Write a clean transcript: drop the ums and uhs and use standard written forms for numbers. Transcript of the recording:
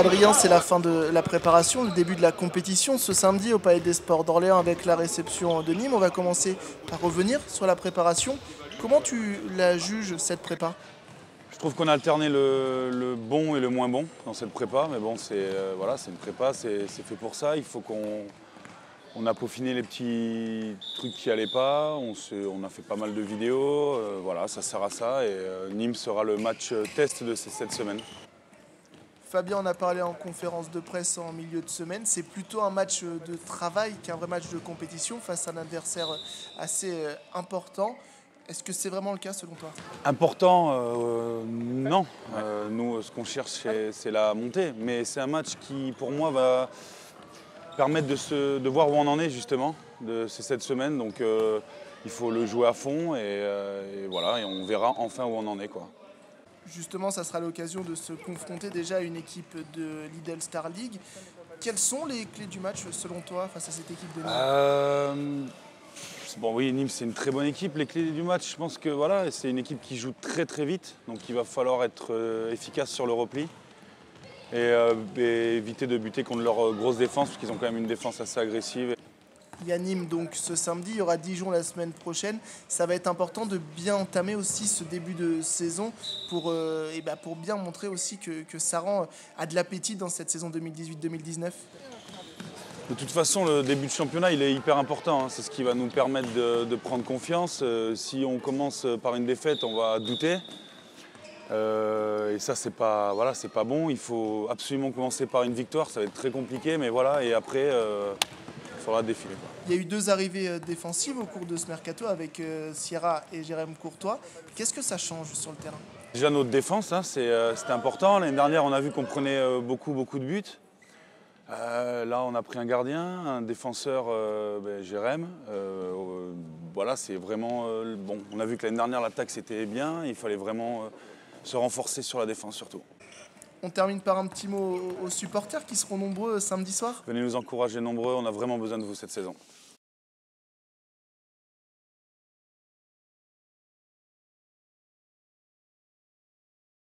Adrien, c'est la fin de la préparation, le début de la compétition. Ce samedi au Palais des Sports d'Orléans avec la réception de Nîmes, on va commencer par revenir sur la préparation. Comment tu la juges cette prépa? Je trouve qu'on a alterné le bon et le moins bon dans cette prépa, mais bon, voilà, c'est une prépa, c'est fait pour ça. Il faut on a peaufiné les petits trucs qui n'allaient pas, on a fait pas mal de vidéos, voilà, ça sert à ça et Nîmes sera le match test de cette semaine. Fabien en a parlé en conférence de presse en milieu de semaine. C'est plutôt un match de travail qu'un vrai match de compétition face à un adversaire assez important. Est-ce que c'est vraiment le cas selon toi? Important, non. Nous, ce qu'on cherche, c'est la montée. Mais c'est un match qui, pour moi, va permettre de voir où on en est, justement, c'est cette semaine. Donc, il faut le jouer à fond et voilà, et on verra enfin où on en est, quoi. Justement, ça sera l'occasion de se confronter déjà à une équipe de Lidl Star League. Quelles sont les clés du match selon toi face à cette équipe de Nîmes? Bon, oui, Nîmes, c'est une très bonne équipe. Les clés du match, je pense que voilà, c'est une équipe qui joue très très vite. Donc il va falloir être efficace sur le repli et éviter de buter contre leur grosse défense, parce qu'ils ont quand même une défense assez agressive. Il y a Nîmes donc ce samedi, il y aura Dijon la semaine prochaine. Ça va être important de bien entamer aussi ce début de saison pour bien montrer aussi que Saran a de l'appétit dans cette saison 2018-2019. De toute façon, le début de championnat, il est hyper important, hein. C'est ce qui va nous permettre de prendre confiance. Si on commence par une défaite, on va douter. Et ça, c'est pas, voilà, c'est pas bon. Il faut absolument commencer par une victoire. Ça va être très compliqué, mais voilà. Et après, il faudra défiler, quoi. Il y a eu 2 arrivées défensives au cours de ce mercato avec Sierra et Jérém Courtois. Qu'est-ce que ça change sur le terrain? Déjà, notre défense, hein, c'était important. L'année dernière, on a vu qu'on prenait beaucoup de buts. Là, on a pris un gardien, un défenseur, Jérém. Voilà, c'est vraiment bon. On a vu que l'année dernière, l'attaque, c'était bien. Il fallait vraiment se renforcer sur la défense, surtout. On termine par un petit mot aux supporters qui seront nombreux samedi soir. Venez nous encourager nombreux. On a vraiment besoin de vous cette saison.